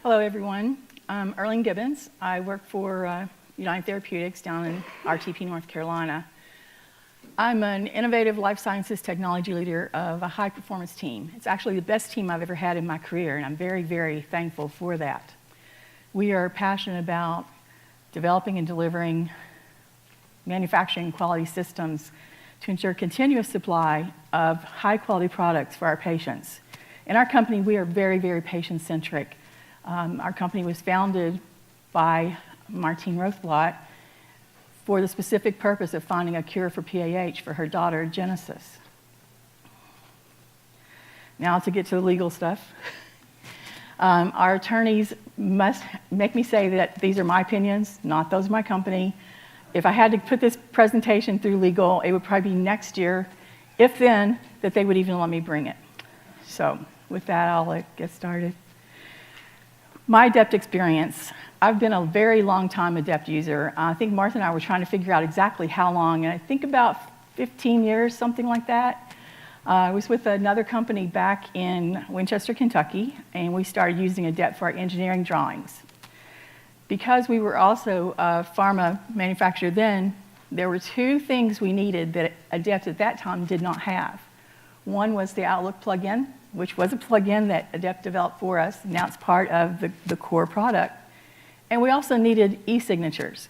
Hello, everyone. I'm Earlene Gibbons. I work for United Therapeutics down in RTP, North Carolina. I'm an innovative life sciences technology leader of a high-performance team. It's actually the best team I've ever had in my career, and I'm very, very thankful for that. We are passionate about developing and delivering manufacturing quality systems to ensure continuous supply of high-quality products for our patients. In our company, we are very, very patient-centric. Our company was founded by Martine Rothblatt for the specific purpose of finding a cure for PAH for her daughter, Genesis. Now to get to the legal stuff. Our attorneys must make me say that these are my opinions, not those of my company. If I had to put this presentation through legal, it would probably be next year, if then, that they would even let me bring it. So with that, I'll get started. My Adept experience. I've been a very long time Adept user. I think Martha and I were trying to figure out exactly how long, and I think about 15 years, something like that. I was with another company back in Winchester, Kentucky, and we started using Adept for our engineering drawings. Because we were also a pharma manufacturer then, there were two things we needed that Adept at that time did not have. One was the Outlook plugin, which was a plugin that Adept developed for us. Now it's part of the core product. And we also needed e-signatures.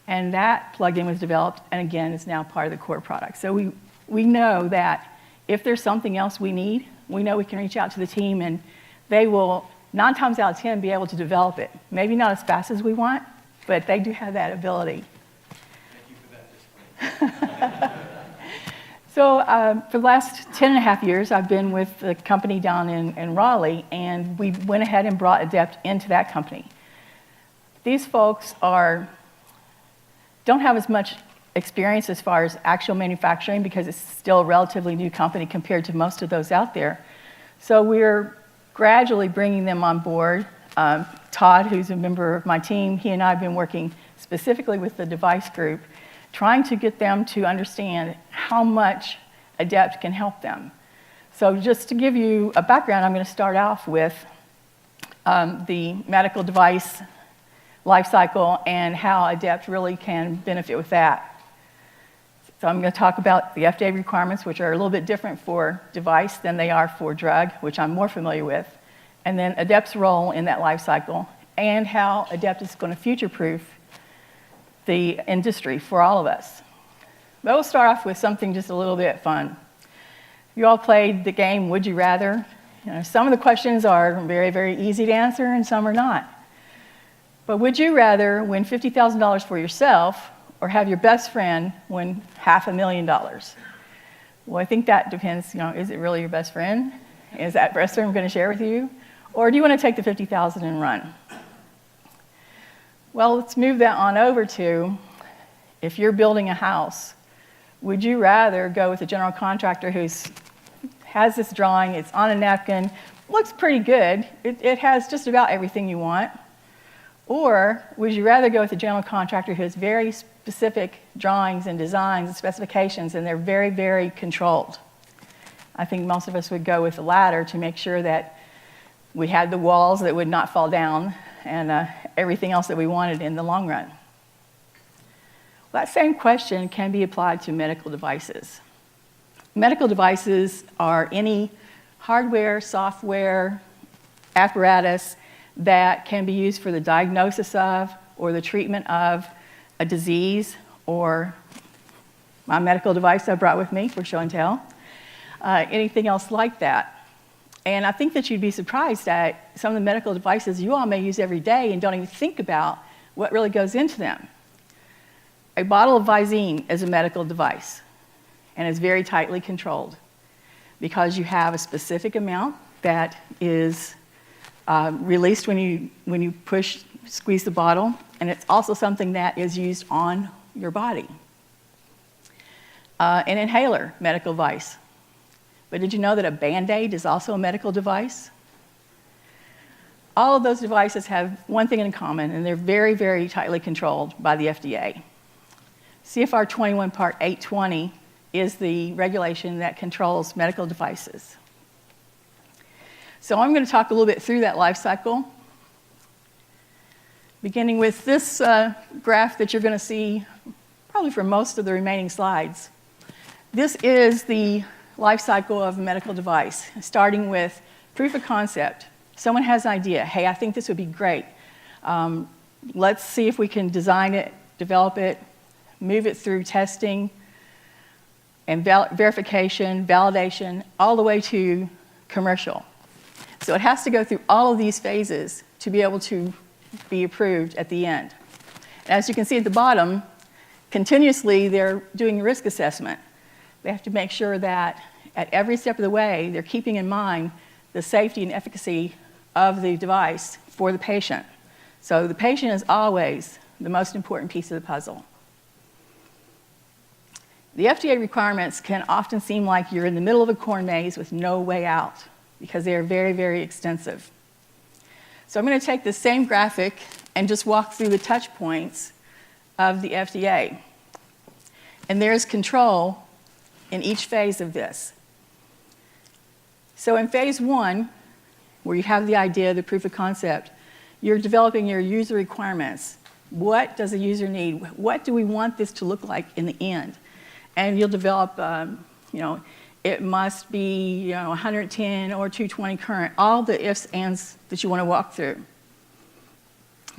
And that plugin was developed, and again, is now part of the core product. So we know that if there's something else we need, we know we can reach out to the team, and they will, 9 times out of 10, be able to develop it. Maybe not as fast as we want, but they do have that ability. Thank you for that disclaimer. So for the last 10.5 years, I've been with the company down in Raleigh, and we went ahead and brought Adept into that company. These folks don't have as much experience as far as actual manufacturing because it's still a relatively new company compared to most of those out there. So we're gradually bringing them on board. Todd, who's a member of my team, he and I have been working specifically with the device group, trying to get them to understand how much Adept can help them. So just to give you a background, I'm going to start off with the medical device lifecycle and how Adept really can benefit with that. So I'm going to talk about the FDA requirements, which are a little bit different for device than they are for drug, which I'm more familiar with, and then Adept's role in that lifecycle, and how Adept is going to future-proof the industry for all of us. But we'll start off with something just a little bit fun. You all played the game Would You Rather? You know, some of the questions are very, very easy to answer, and some are not. But would you rather win $50,000 for yourself or have your best friend win $500,000? Well, I think that depends, is it really your best friend? Is that best friend going to share with you? Or do you want to take the $50,000 and run? Well, let's move that on over to, if you're building a house, would you rather go with a general contractor who has this drawing, it's on a napkin, looks pretty good, it has just about everything you want? Or would you rather go with a general contractor who has very specific drawings and designs and specifications, and they're very, very controlled? I think most of us would go with the latter to make sure that we had the walls that would not fall down and everything else that we wanted in the long run. Well, that same question can be applied to medical devices. Medical devices are any hardware, software, apparatus that can be used for the diagnosis of or the treatment of a disease, or my medical device I brought with me for show and tell, anything else like that. And I think that you'd be surprised at some of the medical devices you all may use every day and don't even think about what really goes into them. A bottle of Visine is a medical device, and it's very tightly controlled because you have a specific amount that is released when you squeeze the bottle, and it's also something that is used on your body. An inhaler, medical device. But did you know that a Band-Aid is also a medical device? All of those devices have one thing in common, and they're very, very tightly controlled by the FDA. CFR 21 Part 820 is the regulation that controls medical devices. So I'm going to talk a little bit through that life cycle beginning with this graph that you're going to see probably for most of the remaining slides. This is the life cycle of a medical device, starting with proof of concept. Someone has an idea. Hey, I think this would be great. Let's see if we can design it, develop it, move it through testing and verification, validation, all the way to commercial. So it has to go through all of these phases to be able to be approved at the end. And as you can see at the bottom, continuously they're doing risk assessment. They have to make sure that at every step of the way, they're keeping in mind the safety and efficacy of the device for the patient. So the patient is always the most important piece of the puzzle. The FDA requirements can often seem like you're in the middle of a corn maze with no way out because they are very, very extensive. So I'm going to take this same graphic and just walk through the touch points of the FDA. And there's control in each phase of this. So in phase 1, where you have the idea, the proof of concept, you're developing your user requirements. What does the user need? What do we want this to look like in the end? And you'll develop, it must be 110 or 220 current, all the ifs, ands that you want to walk through.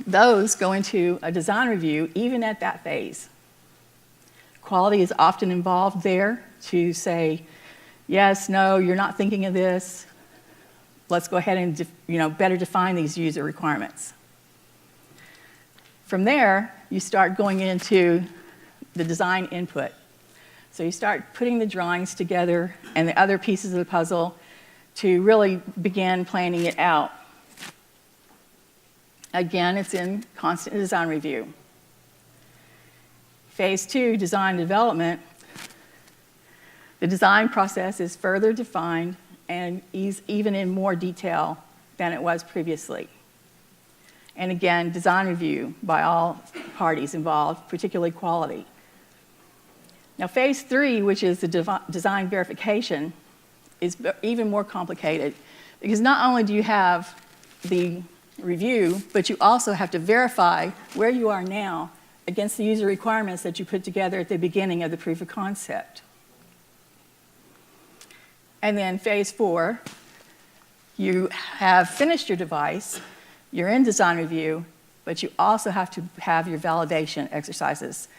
Those go into a design review even at that phase. Quality is often involved there to say, yes, no, you're not thinking of this. Let's go ahead and better define these user requirements. From there, you start going into the design input. So you start putting the drawings together and the other pieces of the puzzle to really begin planning it out. Again, it's in constant design review. Phase 2, design development. The design process is further defined and is even in more detail than it was previously. And again, design review by all parties involved, particularly quality. Now, phase 3, which is the design verification, is even more complicated because not only do you have the review, but you also have to verify where you are now against the user requirements that you put together at the beginning of the proof of concept. And then phase 4, you have finished your device, you're in design review, but you also have to have your validation exercises.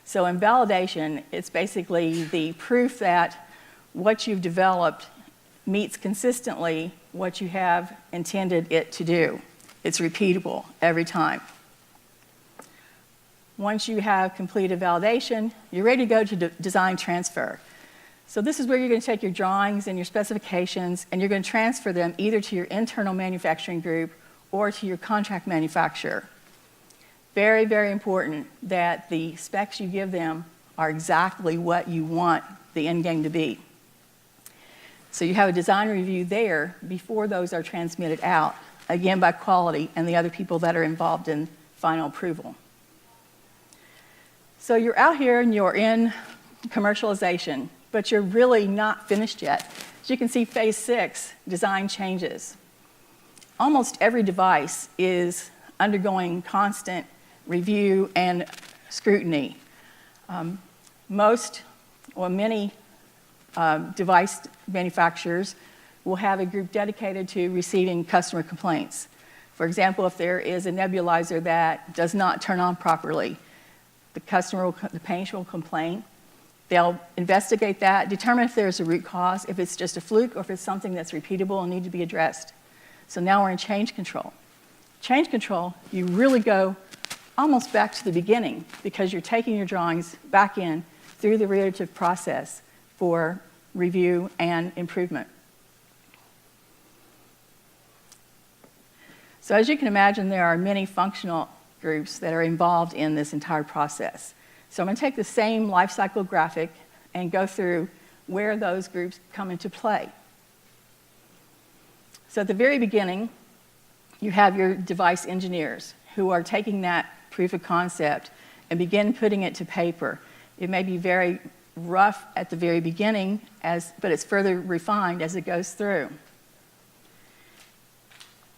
So in validation, it's basically the proof that what you've developed meets consistently what you have intended it to do. It's repeatable every time. Once you have completed validation, you're ready to go to design transfer. So this is where you're going to take your drawings and your specifications, and you're going to transfer them either to your internal manufacturing group or to your contract manufacturer. Very, very important that the specs you give them are exactly what you want the end game to be. So you have a design review there before those are transmitted out, again by quality and the other people that are involved in final approval. So you're out here and you're in commercialization, but you're really not finished yet. As you can see, phase 6, design changes. Almost every device is undergoing constant review and scrutiny. Many device manufacturers will have a group dedicated to receiving customer complaints. For example, if there is a nebulizer that does not turn on properly, the patient will complain. They'll investigate that, determine if there's a root cause, if it's just a fluke, or if it's something that's repeatable and need to be addressed. So now we're in change control. Change control, you really go almost back to the beginning because you're taking your drawings back in through the iterative process for review and improvement. So as you can imagine, there are many functional groups that are involved in this entire process. So I'm going to take the same life cycle graphic and go through where those groups come into play. So at the very beginning, you have your device engineers who are taking that proof of concept and begin putting it to paper. It may be very rough at the very beginning, but it's further refined as it goes through.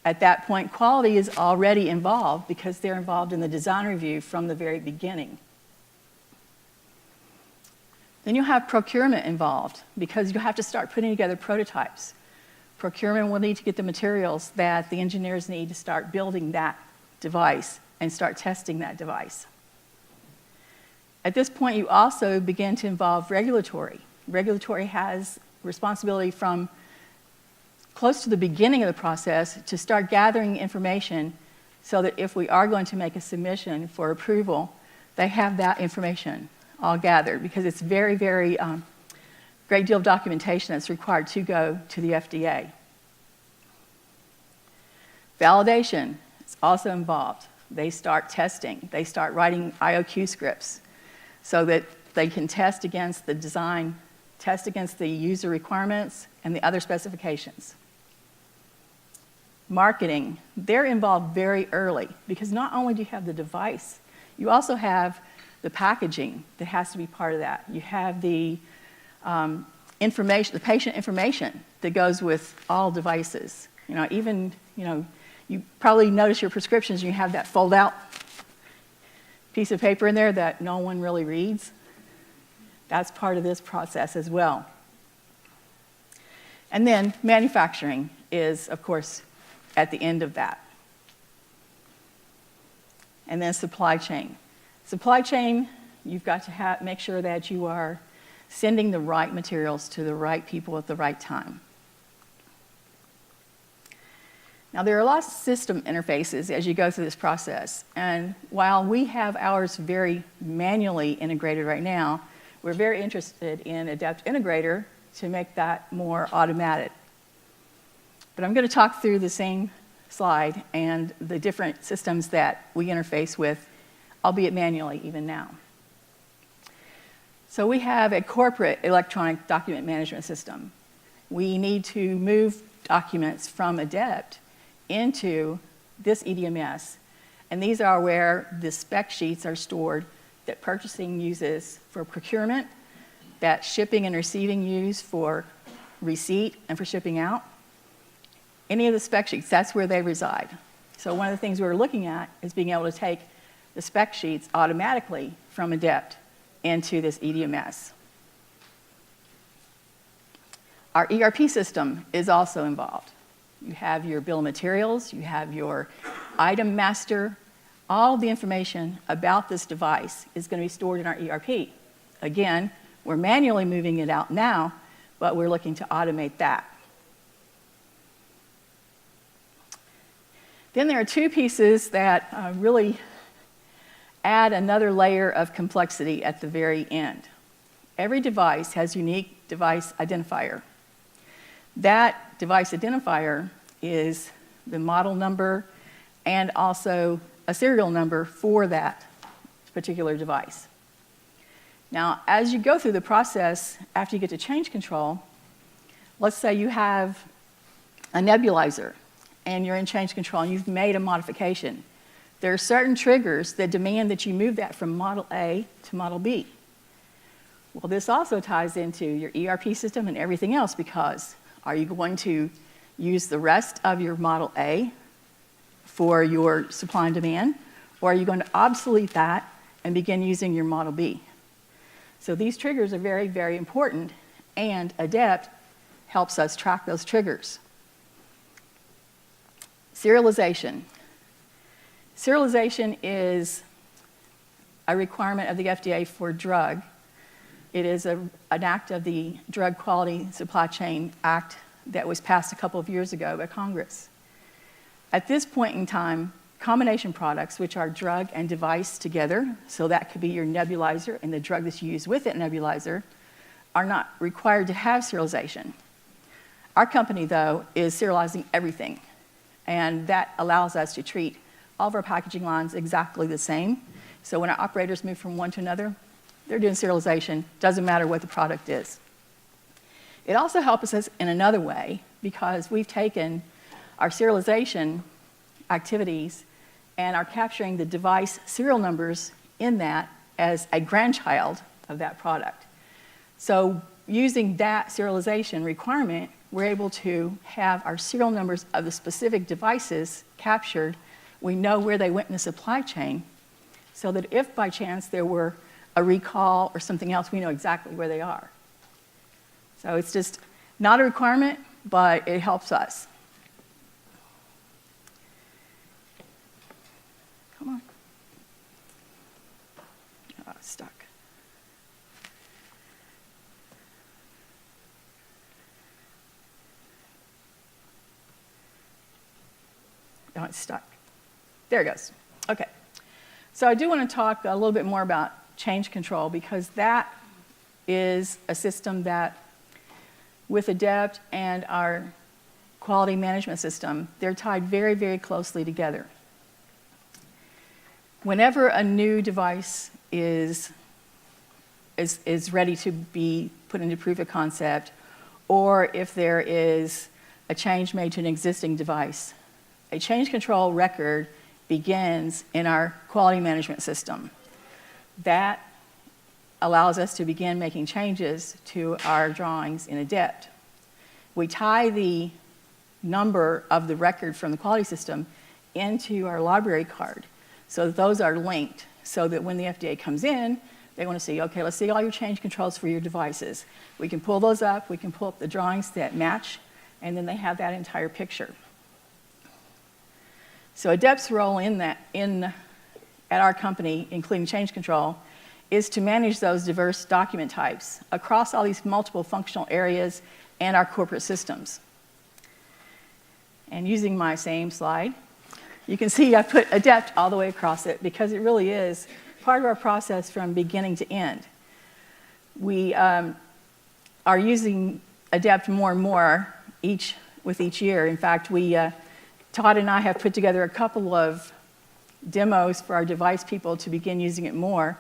At that point, quality is already involved because they're involved in the design review from the very beginning. Then you'll have procurement involved because you have to start putting together prototypes. Procurement will need to get the materials that the engineers need to start building that device and start testing that device. At this point, you also begin to involve regulatory. Regulatory has responsibility from close to the beginning of the process to start gathering information so that if we are going to make a submission for approval, they have that information all gathered because it's very, very great deal of documentation that's required to go to the FDA. Validation is also involved. They start testing. They start writing IOQ scripts so that they can test against the design, test against the user requirements, and the other specifications. Marketing, they're involved very early because not only do you have the device, you also have the packaging that has to be part of that. You have the information, the patient information that goes with all devices. You probably notice your prescriptions, you have that fold-out piece of paper in there that no one really reads. That's part of this process as well. And then manufacturing is, of course, at the end of that. And then supply chain. Supply chain, you've got to make sure that you are sending the right materials to the right people at the right time. Now, there are lots of system interfaces as you go through this process. And while we have ours very manually integrated right now, we're very interested in Adept Integrator to make that more automated. But I'm going to talk through the same slide and the different systems that we interface with, albeit manually even now. So we have a corporate electronic document management system. We need to move documents from Adept into this EDMS. And these are where the spec sheets are stored that purchasing uses for procurement, that shipping and receiving use for receipt and for shipping out. Any of the spec sheets, that's where they reside. So one of the things we're looking at is being able to take the spec sheets automatically from Adept into this EDMS. Our ERP system is also involved. You have your bill of materials, you have your item master. All the information about this device is going to be stored in our ERP. Again, we're manually moving it out now, but we're looking to automate that. Then there are two pieces that really add another layer of complexity at the very end. Every device has a unique device identifier. That device identifier is the model number and also a serial number for that particular device. Now, as you go through the process, after you get to change control, let's say you have a nebulizer and you're in change control and you've made a modification. There are certain triggers that demand that you move that from model A to model B. Well, this also ties into your ERP system and everything else because are you going to use the rest of your model A for your supply and demand, or are you going to obsolete that and begin using your model B? So these triggers are very, very important, and Adept helps us track those triggers. Serialization. Serialization is a requirement of the FDA for drug. It is an act of the Drug Quality Supply Chain Act that was passed a couple of years ago by Congress. At this point in time, combination products, which are drug and device together, so that could be your nebulizer and the drug that's used with that nebulizer, are not required to have serialization. Our company, though, is serializing everything, and that allows us to treat all of our packaging lines exactly the same. So when our operators move from one to another, they're doing serialization, doesn't matter what the product is. It also helps us in another way because we've taken our serialization activities and are capturing the device serial numbers in that as a grandchild of that product. So using that serialization requirement, we're able to have our serial numbers of the specific devices captured. We know where they went in the supply chain, so that if by chance there were a recall or something else, we know exactly where they are. So it's just not a requirement, but it helps us. Come on. Oh, it's stuck. Oh, it's stuck. There it goes. Okay. So I do want to talk a little bit more about change control, because that is a system that, with Adept and our quality management system, they're tied very, very closely together. Whenever a new device is ready to be put into proof of concept, or if there is a change made to an existing device, a change control record begins in our quality management system. That allows us to begin making changes to our drawings in Adept. We tie the number of the record from the quality system into our library card, so that those are linked, so that when the FDA comes in, they want to see, okay, let's see all your change controls for your devices. We can pull those up, we can pull up the drawings that match, and then they have that entire picture. So Adept's role at our company, including change control, is to manage those diverse document types across all these multiple functional areas and our corporate systems. And using my same slide, you can see I put Adept all the way across it, because it really is part of our process from beginning to end. We are using Adept more and more with each year. In fact, Todd and I have put together a couple of demos for our device people to begin using it more.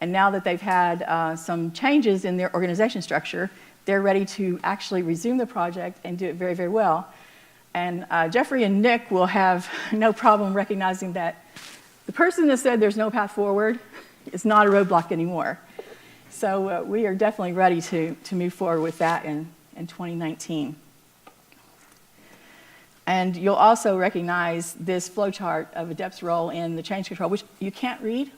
And now that they've had some changes in their organization structure, they're ready to actually resume the project and do it very, very well. And Jeffrey and Nick will have no problem recognizing that the person that said there's no path forward is not a roadblock anymore. So we are definitely ready to move forward with that in 2019. And you'll also recognize this flowchart of Adept's role in the change control, which you can't read.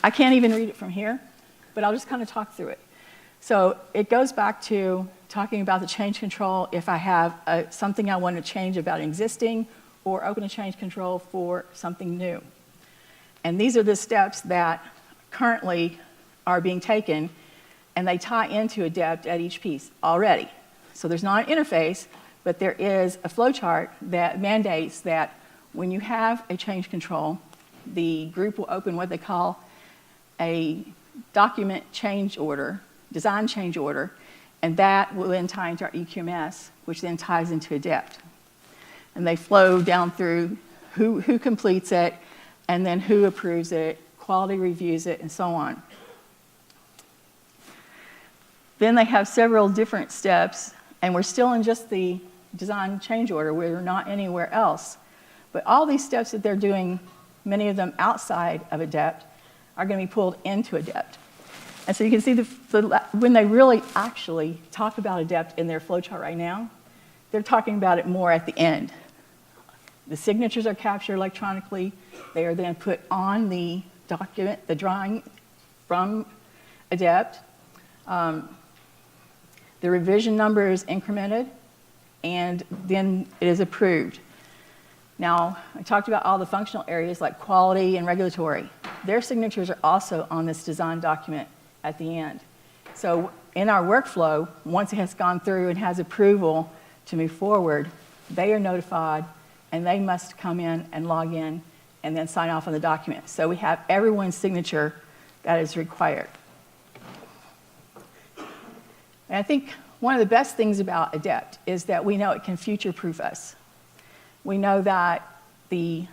I can't even read it from here, but I'll just kind of talk through it. So it goes back to talking about the change control if I have something I want to change about existing, or open a change control for something new. And these are the steps that currently are being taken, and they tie into Adept at each piece already. So there's not an interface, but there is a flowchart that mandates that when you have a change control, the group will open what they call a document change order, design change order, and that will then tie into our EQMS, which then ties into Adept. And they flow down through who completes it, and then who approves it, quality reviews it, and so on. Then they have several different steps, and we're still in just the design change order. We're not anywhere else. But all these steps that they're doing, many of them outside of Adept, are going to be pulled into Adept. And so you can see when they really actually talk about Adept in their flowchart right now, they're talking about it more at the end. The signatures are captured electronically. They are then put on the document, the drawing from Adept. The revision number is incremented, and then it is approved. Now, I talked about all the functional areas like quality and regulatory. Their signatures are also on this design document at the end. So in our workflow, once it has gone through and has approval to move forward, they are notified, and they must come in and log in and then sign off on the document. So we have everyone's signature that is required. And I think one of the best things about Adept is that we know it can future-proof us. We know that the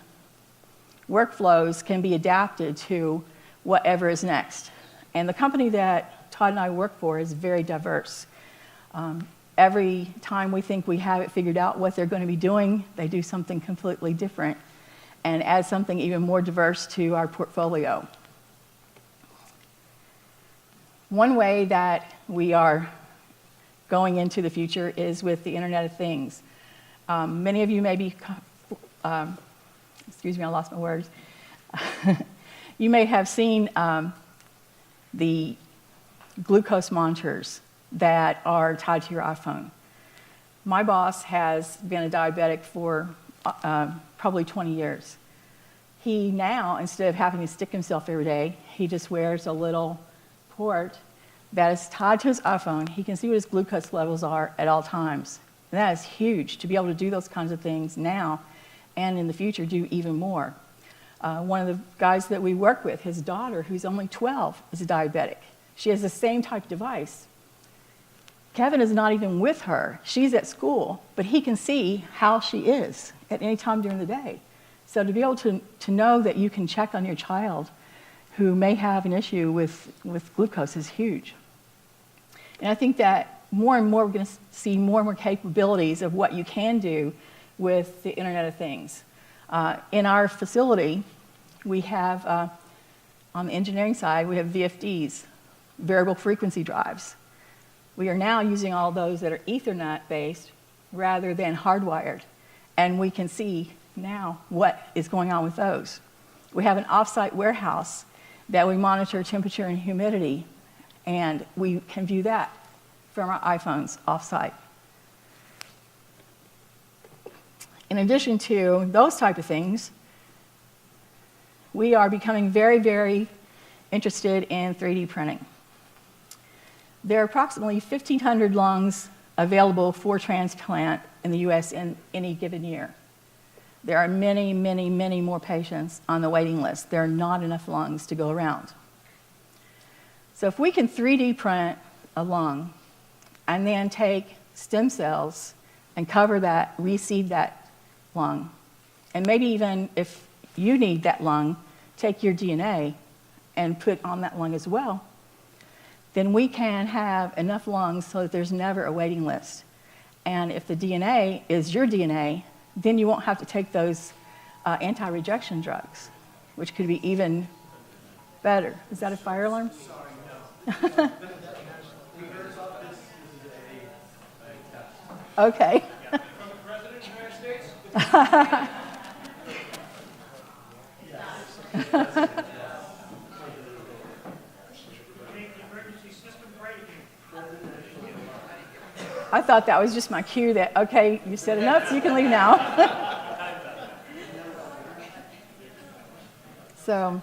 workflows can be adapted to whatever is next. And the company that Todd and I work for is very diverse. Every time we think we have it figured out what they're going to be doing, they do something completely different and add something even more diverse to our portfolio. One way that we are going into the future is with the Internet of Things. Many of you may be, excuse me, I lost my words. You may have seen the glucose monitors that are tied to your iPhone. My boss has been a diabetic for probably 20 years. He now, instead of having to stick himself every day, he just wears a little port that is tied to his iPhone. He can see what his glucose levels are at all times. And that is huge to be able to do those kinds of things now and in the future do even more. One of the guys that we work with, his daughter, who's only 12, is a diabetic. She has the same type of device. Kevin is not even with her. She's at school, but he can see how she is at any time during the day. So to be able to know that you can check on your child who may have an issue with glucose is huge. And I think that more and more we're going to see more and more capabilities of what you can do with the Internet of Things. In our facility, we have, on the engineering side, we have VFDs, variable frequency drives. We are now using all those that are Ethernet-based rather than hardwired, and we can see now what is going on with those. We have an off-site warehouse that we monitor temperature and humidity, and we can view that from our iPhones off-site. In addition to those type of things, we are becoming very, very interested in 3D printing. There are approximately 1,500 lungs available for transplant in the US in any given year. There are many, many, many more patients on the waiting list. There are not enough lungs to go around. So if we can 3D print a lung and then take stem cells and cover that, reseed that lung, and maybe even if you need that lung, take your DNA and put on that lung as well, then we can have enough lungs so that there's never a waiting list. And if the DNA is your DNA, then you won't have to take those anti-rejection drugs, which could be even better. Is that a fire alarm? Sorry, no. We heard about this. This is a test. Okay. From the President of the United States? I thought that was just my cue that, okay, you said enough, so you can leave now. So,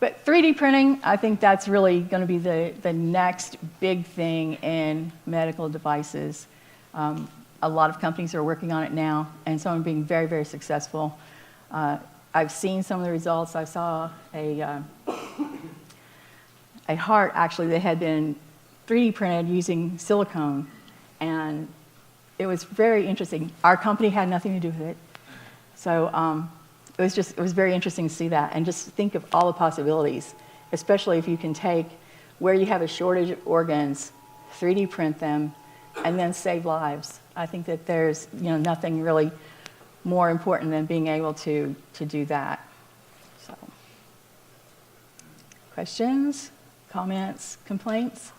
but 3D printing, I think that's really going to be the next big thing in medical devices. A lot of companies are working on it now, and some are being very, very successful. I've seen some of the results. I saw a heart, actually, that had been 3D printed using silicone, and it was very interesting. Our company had nothing to do with it. So it was very interesting to see that, and just think of all the possibilities, especially if you can take where you have a shortage of organs, 3D print them, and then save lives. I think that there's nothing really more important than being able to do that. So, questions, comments, complaints?